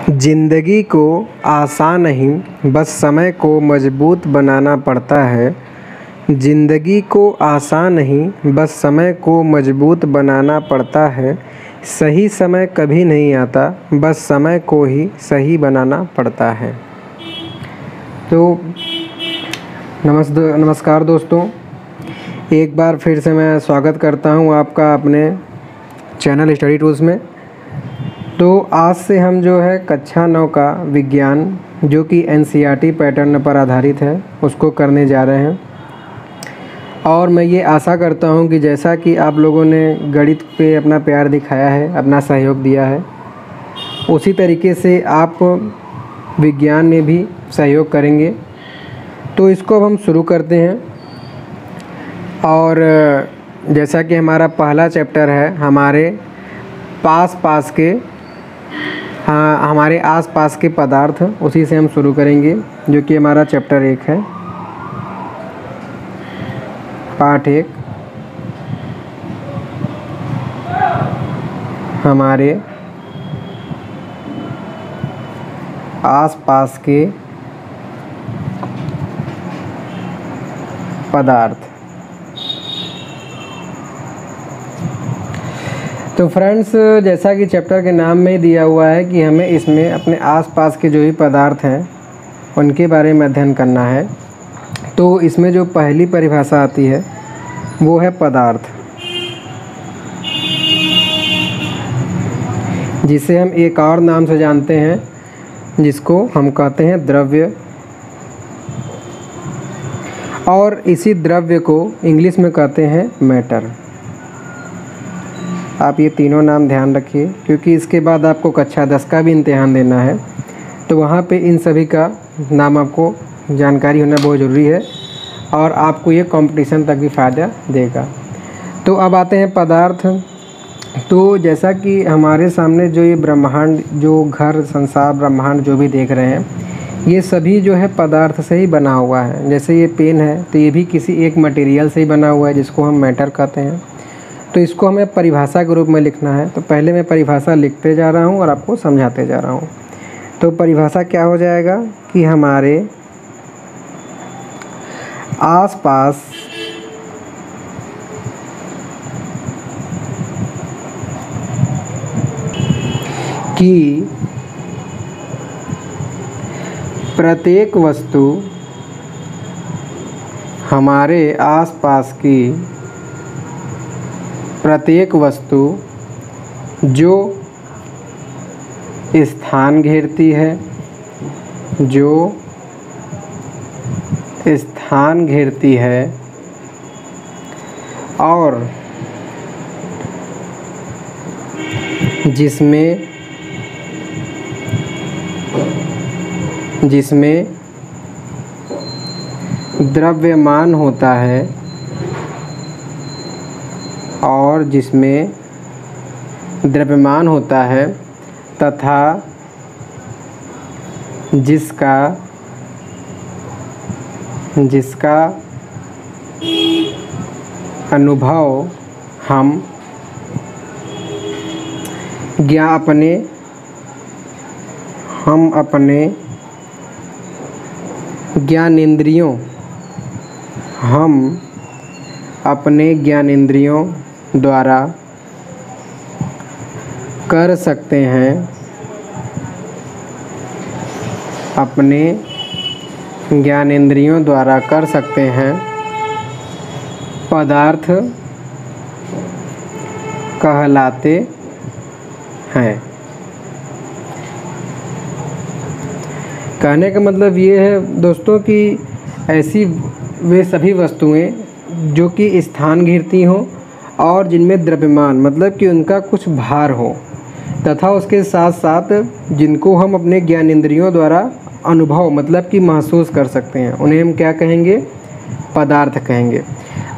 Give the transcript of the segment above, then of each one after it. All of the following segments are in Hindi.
जिंदगी को आसान नहीं बस समय को मजबूत बनाना पड़ता है। जिंदगी को आसान नहीं बस समय को मजबूत बनाना पड़ता है। सही समय कभी नहीं आता बस समय को ही सही बनाना पड़ता है। तो नमस्कार दोस्तों, एक बार फिर से मैं स्वागत करता हूं आपका अपने चैनल स्टडी टूल्स में। तो आज से हम जो है कक्षा 9 का विज्ञान जो कि एनसीईआरटी पैटर्न पर आधारित है उसको करने जा रहे हैं। और मैं ये आशा करता हूँ कि जैसा कि आप लोगों ने गणित पे अपना प्यार दिखाया है, अपना सहयोग दिया है, उसी तरीके से आप विज्ञान में भी सहयोग करेंगे। तो इसको अब हम शुरू करते हैं। और जैसा कि हमारा पहला चैप्टर है हमारे हमारे आसपास के पदार्थ, उसी से हम शुरू करेंगे जो कि हमारा चैप्टर 1 है, पाठ 1। हमारे आसपास के पदार्थ। तो फ्रेंड्स, जैसा कि चैप्टर के नाम में दिया हुआ है कि हमें इसमें अपने आसपास के जो भी पदार्थ हैं उनके बारे में अध्ययन करना है। तो इसमें जो पहली परिभाषा आती है वो है पदार्थ, जिसे हम एक और नाम से जानते हैं जिसको हम कहते हैं द्रव्य। और इसी द्रव्य को इंग्लिश में कहते हैं मैटर। आप ये तीनों नाम ध्यान रखिए, क्योंकि इसके बाद आपको कक्षा 10 का भी इम्तिहान देना है, तो वहाँ पे इन सभी का नाम आपको जानकारी होना बहुत ज़रूरी है और आपको ये कंपटीशन तक भी फ़ायदा देगा। तो अब आते हैं पदार्थ। तो जैसा कि हमारे सामने जो ये ब्रह्मांड, जो घर, संसार, ब्रह्मांड जो भी देख रहे हैं, ये सभी जो है पदार्थ से ही बना हुआ है। जैसे ये पेन है तो ये भी किसी एक मटेरियल से ही बना हुआ है जिसको हम मैटर कहते हैं। तो इसको हमें परिभाषा के रूप में लिखना है। तो पहले मैं परिभाषा लिखते जा रहा हूँ और आपको समझाते जा रहा हूँ। तो परिभाषा क्या हो जाएगा कि हमारे आसपास की प्रत्येक वस्तु, हमारे आसपास की प्रत्येक वस्तु जो स्थान घेरती है, जो स्थान घेरती है और जिसमें द्रव्यमान होता है और जिसमें द्रव्यमान होता है तथा जिसका अनुभव हम अपने ज्ञानेंद्रियों द्वारा कर सकते हैं। अपने ज्ञानेंद्रियों द्वारा कर सकते हैं पदार्थ कहलाते हैं। कहने का मतलब ये है दोस्तों कि ऐसी वे सभी वस्तुएं जो कि स्थान घेरती हों और जिनमें द्रव्यमान मतलब कि उनका कुछ भार हो, तथा उसके साथ साथ जिनको हम अपने ज्ञानेंद्रियों द्वारा अनुभव मतलब कि महसूस कर सकते हैं, उन्हें हम क्या कहेंगे? पदार्थ कहेंगे।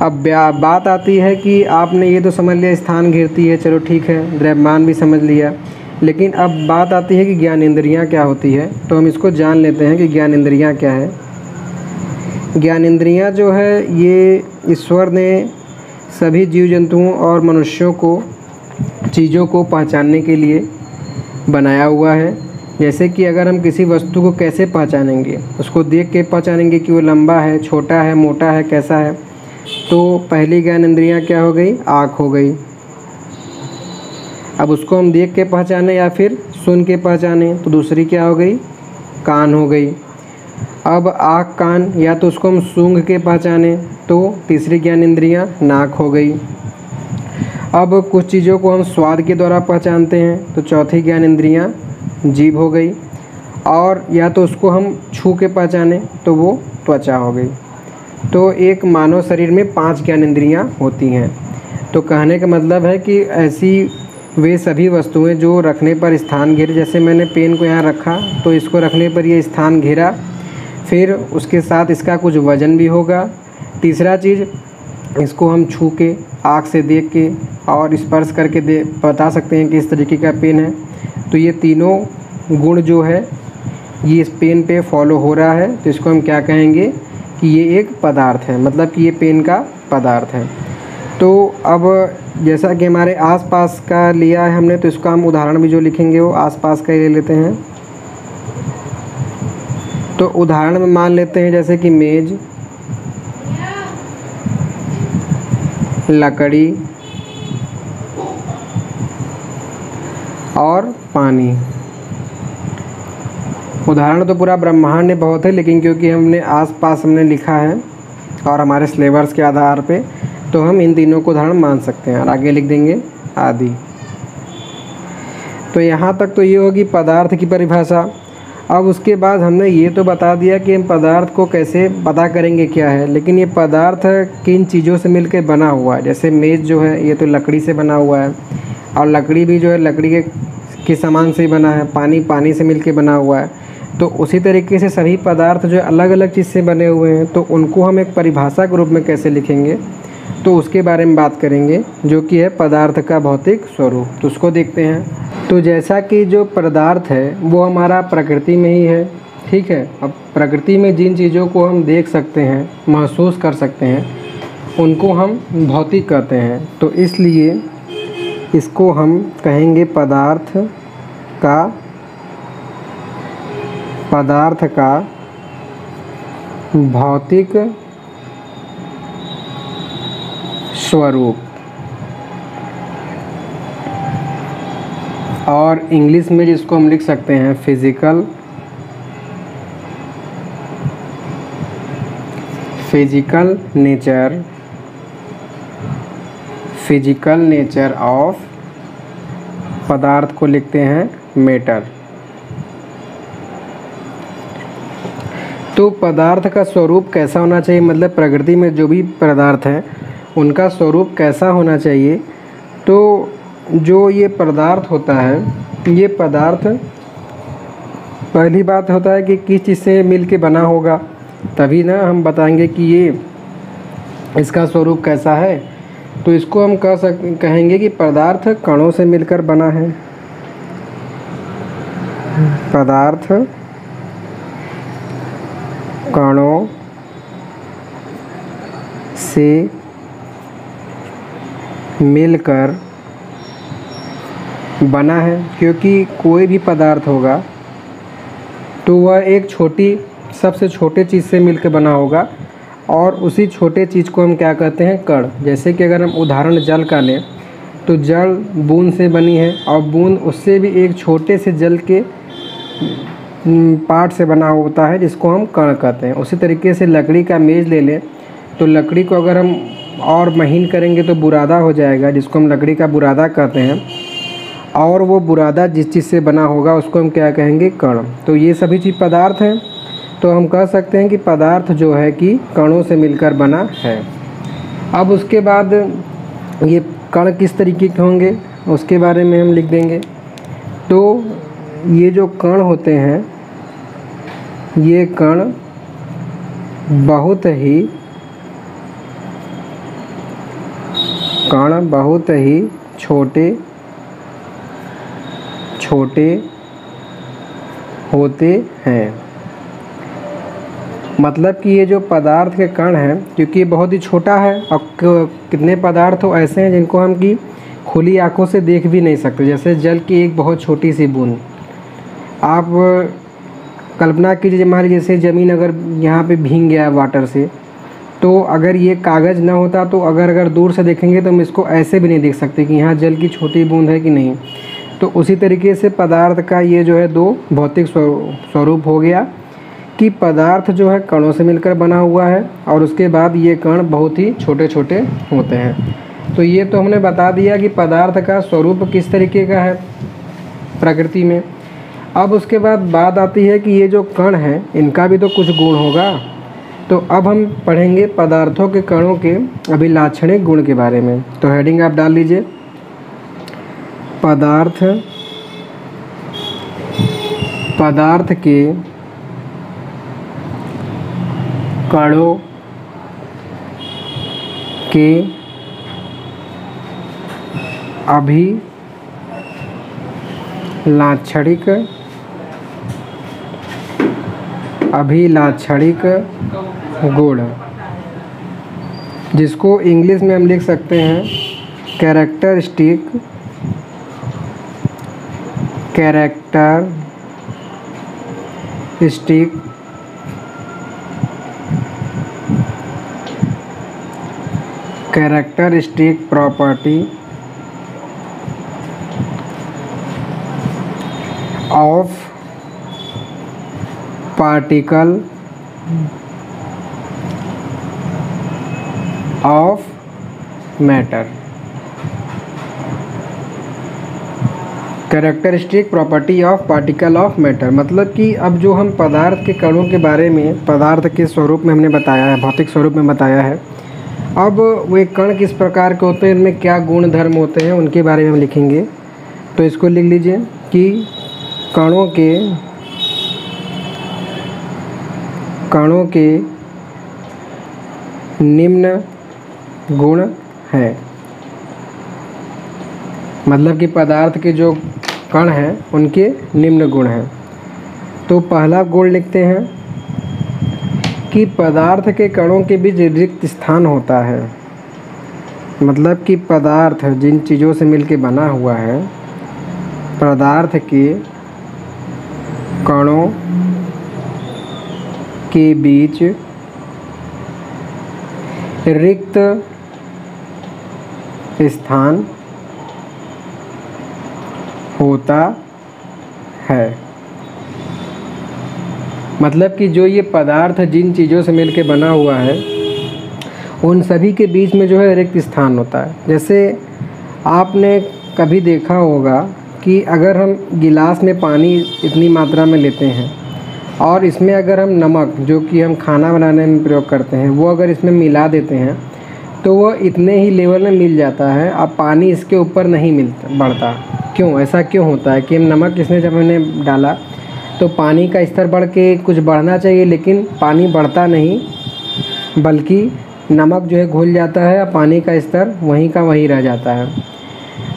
अब बात आती है कि आपने ये तो समझ लिया स्थान घेरती है, चलो ठीक है, द्रव्यमान भी समझ लिया, लेकिन अब बात आती है कि ज्ञानेंद्रियाँ क्या होती है। तो हम इसको जान लेते हैं कि ज्ञानेंद्रियाँ क्या है। ज्ञानेंद्रियाँ जो है ये ईश्वर ने सभी जीव जंतुओं और मनुष्यों को चीज़ों को पहचानने के लिए बनाया हुआ है। जैसे कि अगर हम किसी वस्तु को कैसे पहचानेंगे, उसको देख के पहचानेंगे कि वो लंबा है, छोटा है, मोटा है, कैसा है। तो पहली ज्ञान इंद्रियाँ क्या हो गई, आँख हो गई। अब उसको हम देख के पहचाने या फिर सुन के पहचाने तो दूसरी क्या हो गई, कान हो गई। अब आँख कान या तो उसको हम सूंघ के पहचाने तो तीसरी ज्ञान इंद्रियाँ नाक हो गई। अब कुछ चीज़ों को हम स्वाद के द्वारा पहचानते हैं तो चौथी ज्ञान इंद्रियाँ जीभ हो गई। और या तो उसको हम छू के पहचाने तो वो त्वचा हो गई। तो एक मानव शरीर में 5 ज्ञान इंद्रियाँ होती हैं। तो कहने का मतलब है कि ऐसी वे सभी वस्तुएं जो रखने पर स्थान घेरे, जैसे मैंने पेन को यहाँ रखा तो इसको रखने पर ये स्थान घेरा, फिर उसके साथ इसका कुछ वजन भी होगा। तीसरा चीज़, इसको हम छू के, आँख से देख के और स्पर्श करके बता सकते हैं कि इस तरीके का पेन है। तो ये तीनों गुण जो है ये इस पेन पे फॉलो हो रहा है, तो इसको हम क्या कहेंगे कि ये एक पदार्थ है, मतलब कि ये पेन का पदार्थ है। तो अब जैसा कि हमारे आसपास का लिया है हमने, तो इसका हम उदाहरण भी जो लिखेंगे वो आसपास का ही ले लेते हैं। तो उदाहरण में मान लेते हैं जैसे कि मेज, लकड़ी और पानी। उदाहरण तो पूरा ब्रह्मांड में बहुत है, लेकिन क्योंकि हमने आसपास लिखा है और हमारे सिलेबस के आधार पे, तो हम इन तीनों को उदाहरण मान सकते हैं और आगे लिख देंगे आदि। तो यहाँ तक तो ये होगी पदार्थ की परिभाषा। अब उसके बाद हमने ये तो बता दिया कि हम पदार्थ को कैसे पता करेंगे क्या है, लेकिन ये पदार्थ किन चीज़ों से मिलकर बना हुआ है। जैसे मेज़ जो है ये तो लकड़ी से बना हुआ है, और लकड़ी भी जो है लकड़ी के सामान से ही बना है। पानी पानी से मिलकर बना हुआ है। तो उसी तरीके से सभी पदार्थ जो अलग अलग चीज़ से बने हुए हैं, तो उनको हम एक परिभाषा के रूप में कैसे लिखेंगे, तो उसके बारे में बात करेंगे, जो कि है पदार्थ का भौतिक स्वरूप। तो उसको देखते हैं। तो जैसा कि जो पदार्थ है वो हमारा प्रकृति में ही है, ठीक है। अब प्रकृति में जिन चीज़ों को हम देख सकते हैं, महसूस कर सकते हैं, उनको हम भौतिक कहते हैं। तो इसलिए इसको हम कहेंगे पदार्थ का भौतिक स्वरूप। और इंग्लिश में जिसको हम लिख सकते हैं फिजिकल नेचर ऑफ पदार्थ को लिखते हैं मैटर। तो पदार्थ का स्वरूप कैसा होना चाहिए, मतलब प्रकृति में जो भी पदार्थ हैं उनका स्वरूप कैसा होना चाहिए। तो जो ये पदार्थ होता है, ये पदार्थ पहली बात होता है कि किस चीज़ से मिल के बना होगा, तभी ना हम बताएंगे कि ये इसका स्वरूप कैसा है। तो इसको हम कहेंगे कि पदार्थ कणों से मिलकर बना है। पदार्थ कणों से मिलकर बना है, क्योंकि कोई भी पदार्थ होगा तो वह एक सबसे छोटे चीज़ से मिलकर बना होगा, और उसी छोटे चीज़ को हम क्या कहते हैं, कण। जैसे कि अगर हम उदाहरण जल का लें तो जल बूंद से बनी है, और बूंद उससे भी एक छोटे से जल के पार्ट से बना होता है, जिसको हम कण कहते हैं। उसी तरीके से लकड़ी का मेज़ ले लें तो लकड़ी को अगर हम और महीन करेंगे तो बुरादा हो जाएगा, जिसको हम लकड़ी का बुरादा कहते हैं। और वो बुरादा जिस चीज़ से बना होगा उसको हम क्या कहेंगे, कण। तो ये सभी चीज़ पदार्थ हैं। तो हम कह सकते हैं कि पदार्थ जो है कि कणों से मिलकर बना है। अब उसके बाद ये कण किस तरीके के होंगे उसके बारे में हम लिख देंगे। तो ये जो कण होते हैं, ये कण बहुत ही छोटे होते हैं। मतलब कि ये जो पदार्थ के कण हैं, क्योंकि ये बहुत ही छोटा है, और कितने पदार्थ तो ऐसे हैं जिनको हम खुली आंखों से देख भी नहीं सकते। जैसे जल की एक बहुत छोटी सी बूंद, आप कल्पना कीजिए हमारी जैसे ज़मीन अगर यहाँ पे भीग गया वाटर से, तो अगर ये कागज़ ना होता तो अगर दूर से देखेंगे तो हम इसको ऐसे भी नहीं देख सकते कि यहाँ जल की छोटी बूंद है कि नहीं। तो उसी तरीके से पदार्थ का ये जो है दो भौतिक स्वरूप हो गया कि पदार्थ जो है कणों से मिलकर बना हुआ है और उसके बाद ये कण बहुत ही छोटे छोटे होते हैं। तो ये तो हमने बता दिया कि पदार्थ का स्वरूप किस तरीके का है प्रकृति में। अब उसके बाद बात आती है कि ये जो कण हैं इनका भी तो कुछ गुण होगा। तो अब हम पढ़ेंगे पदार्थों के कणों के अभिलाक्षणिक गुण के बारे में। तो हेडिंग आप डाल लीजिए, पदार्थ के कणों के अभिलाक्षणिक गुण, जिसको इंग्लिश में हम लिख सकते हैं characteristic property of particle of matter. Characteristic property of particle of matter मतलब कि अब जो हम पदार्थ के कणों के बारे में पदार्थ के स्वरूप में हमने बताया है, भौतिक स्वरूप में बताया है। अब वे कण किस प्रकार के होते हैं, इनमें क्या गुण धर्म होते हैं, उनके बारे में हम लिखेंगे। तो इसको लिख लीजिए कि कणों के निम्न गुण हैं। मतलब कि पदार्थ के जो कण हैं उनके निम्न गुण हैं। तो पहला गुण लिखते हैं कि पदार्थ के कणों के बीच रिक्त स्थान होता है। मतलब कि पदार्थ जिन चीज़ों से मिलकर बना हुआ है, पदार्थ के कणों के बीच रिक्त स्थान होता है। मतलब कि जो ये पदार्थ जिन चीज़ों से मिलके बना हुआ है उन सभी के बीच में जो है रिक्त स्थान होता है। जैसे आपने कभी देखा होगा कि अगर हम गिलास में पानी इतनी मात्रा में लेते हैं और इसमें अगर हम नमक, जो कि हम खाना बनाने में प्रयोग करते हैं, वो अगर इसमें मिला देते हैं तो वो इतने ही लेवल में मिल जाता है, अब पानी इसके ऊपर नहीं बढ़ता। क्यों, ऐसा क्यों होता है कि हम नमक इसमें जब हमने डाला तो पानी का स्तर बढ़ के कुछ बढ़ना चाहिए, लेकिन पानी बढ़ता नहीं बल्कि नमक जो है घुल जाता है और पानी का स्तर वहीं का वहीं रह जाता है।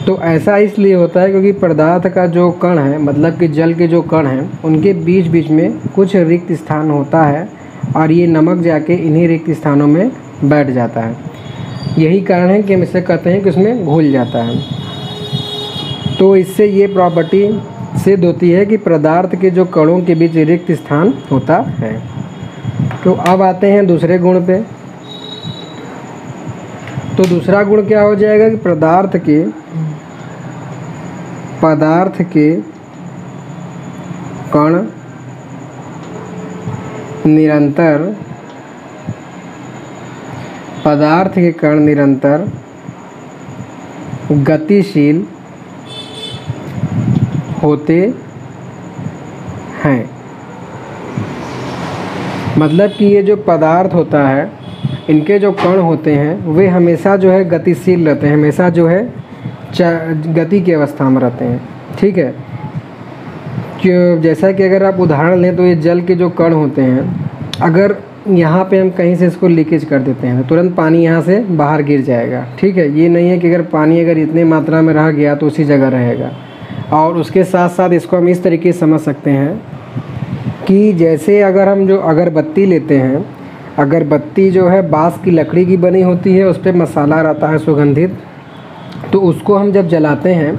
तो ऐसा इसलिए होता है क्योंकि पदार्थ का जो कण है, मतलब कि जल के जो कण हैं, उनके बीच बीच में कुछ रिक्त स्थान होता है और ये नमक जाके इन्हीं रिक्त स्थानों में बैठ जाता है। यही कारण है कि हम इसे कहते हैं कि उसमें घुल जाता है। तो इससे ये प्रॉपर्टी सिद्ध होती है कि पदार्थ के जो कणों के बीच रिक्त स्थान होता है। तो अब आते हैं दूसरे गुण पे। तो दूसरा गुण क्या हो जाएगा कि पदार्थ के कण निरंतर गतिशील होते हैं। मतलब कि ये जो पदार्थ होता है, इनके जो कण होते हैं वे हमेशा जो है गतिशील रहते हैं, हमेशा जो है गति की अवस्था में रहते हैं। ठीक है, क्यों, जैसा कि अगर आप उदाहरण लें तो ये जल के जो कण होते हैं, अगर यहाँ पे हम कहीं से इसको लीकेज कर देते हैं तो तुरंत पानी यहाँ से बाहर गिर जाएगा। ठीक है, ये नहीं है कि अगर पानी अगर इतने मात्रा में रह गया तो उसी जगह रहेगा। और उसके साथ साथ इसको हम इस तरीके से समझ सकते हैं कि जैसे अगर हम जो अगरबत्ती लेते हैं, अगरबत्ती जो है बाँस की लकड़ी की बनी होती है, उस पर मसाला रहता है सुगंधित, तो उसको हम जब जलाते हैं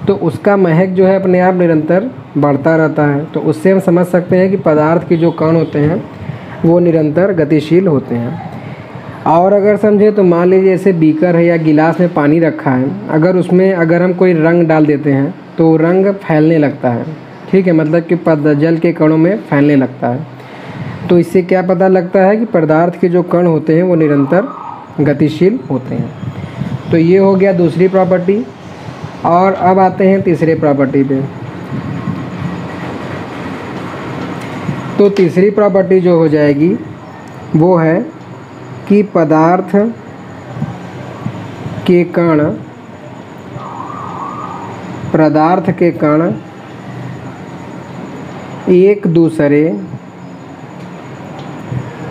तो उसका महक जो है अपने आप निरंतर बढ़ता रहता है। तो उससे हम समझ सकते हैं कि पदार्थ के जो कण होते हैं वो निरंतर गतिशील होते हैं। और अगर समझे तो मान लीजिए जैसे बीकर है या गिलास में पानी रखा है, अगर उसमें अगर हम कोई रंग डाल देते हैं तो रंग फैलने लगता है, ठीक है, मतलब कि जल के कणों में फैलने लगता है। तो इससे क्या पता लगता है कि पदार्थ के जो कण होते हैं वो निरंतर गतिशील होते हैं। तो ये हो गया दूसरी प्रॉपर्टी। और अब आते हैं तीसरे प्रॉपर्टी पे। तो तीसरी प्रॉपर्टी जो हो जाएगी वो है कि पदार्थ के कण एक दूसरे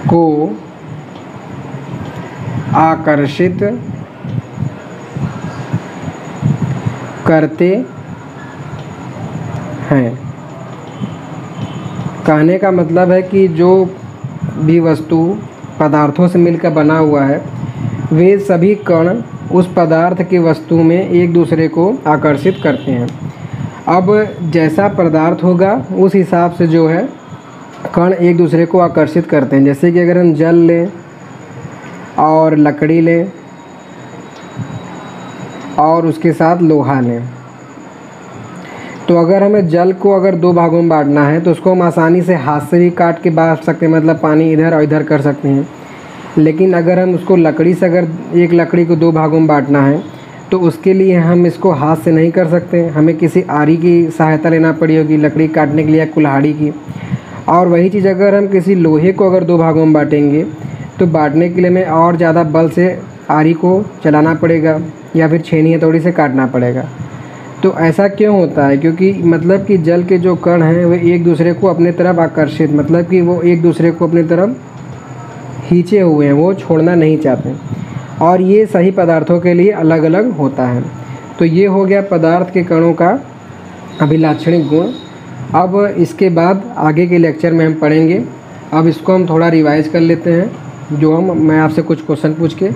को आकर्षित करते हैं। कहने का मतलब है कि जो भी वस्तु पदार्थों से मिलकर बना हुआ है वे सभी कण उस पदार्थ की वस्तु में एक दूसरे को आकर्षित करते हैं। अब जैसा पदार्थ होगा उस हिसाब से जो है कण एक दूसरे को आकर्षित करते हैं। जैसे कि अगर हम जल लें और लकड़ी लें और उसके साथ लोहा लें, तो अगर हमें जल को अगर दो भागों में बांटना है तो उसको हम आसानी से हाथ से भी काट के बांट सकते हैं, मतलब पानी इधर और इधर कर सकते हैं। लेकिन अगर हम उसको लकड़ी से अगर एक लकड़ी को दो भागों में बांटना है तो उसके लिए हम इसको हाथ से नहीं कर सकते, हमें किसी आरी की सहायता लेना पड़ी होगी लकड़ी काटने के लिए, कुल्हाड़ी की। और वही चीज़ अगर हम किसी लोहे को अगर दो भागों में बांटेंगे तो बांटने के लिए हमें और ज़्यादा बल से आरी को चलाना पड़ेगा या फिर छेनी हथौड़ी से काटना पड़ेगा। तो ऐसा क्यों होता है? क्योंकि मतलब कि जल के जो कण हैं वे एक दूसरे को अपने तरफ आकर्षित, मतलब कि वो एक दूसरे को अपनी तरफ खींचे हुए हैं, वो छोड़ना नहीं चाहते। और ये सही पदार्थों के लिए अलग अलग होता है। तो ये हो गया पदार्थ के कणों का अभिलाक्षणिक गुण। अब इसके बाद आगे के लेक्चर में हम पढ़ेंगे। अब इसको हम थोड़ा रिवाइज कर लेते हैं, मैं आपसे कुछ क्वेश्चन पूछ के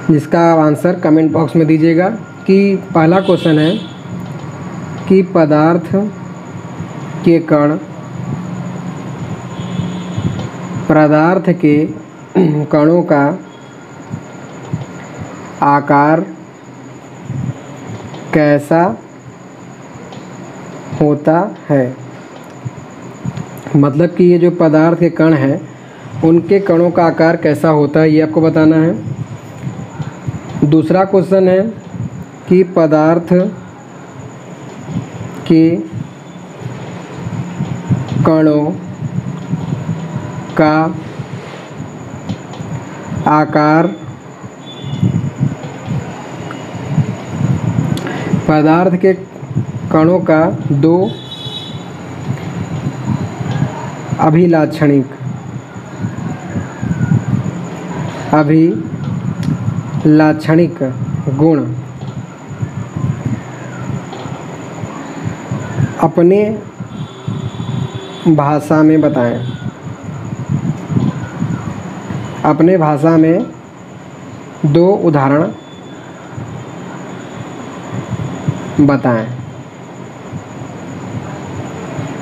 जिसका आंसर कमेंट बॉक्स में दीजिएगा। कि पहला क्वेश्चन है कि पदार्थ के कणों का आकार कैसा होता है? मतलब कि ये जो पदार्थ के कण हैं उनके कणों का आकार कैसा होता है, ये आपको बताना है। दूसरा क्वेश्चन है कि पदार्थ के कणों का आकार पदार्थ के कणों का दो अभिलाक्षणिक गुण अपने भाषा में बताएं। अपने भाषा में दो उदाहरण बताएं।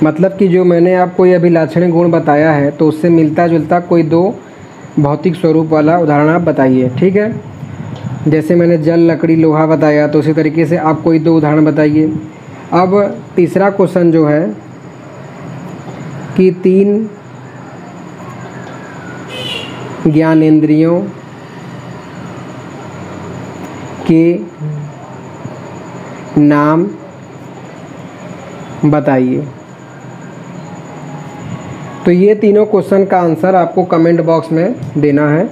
मतलब कि जो मैंने आपको ये अभिलाक्षणिक गुण बताया है तो उससे मिलता जुलता कोई दो भौतिक स्वरूप वाला उदाहरण आप बताइए, ठीक है। जैसे मैंने जल, लकड़ी, लोहा बताया तो उसी तरीके से आप कोई दो उदाहरण बताइए। अब तीसरा क्वेश्चन जो है कि 3 ज्ञानेंद्रियों के नाम बताइए। तो ये तीनों क्वेश्चन का आंसर आपको कमेंट बॉक्स में देना है।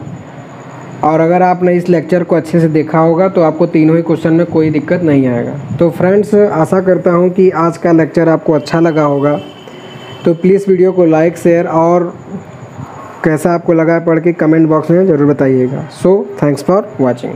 और अगर आपने इस लेक्चर को अच्छे से देखा होगा तो आपको तीनों ही क्वेश्चन में कोई दिक्कत नहीं आएगा। तो फ्रेंड्स, आशा करता हूँ कि आज का लेक्चर आपको अच्छा लगा होगा। तो प्लीज़ वीडियो को लाइक, शेयर और कैसा आपको लगा पढ़ के कमेंट बॉक्स में ज़रूर बताइएगा। So thanks for watching.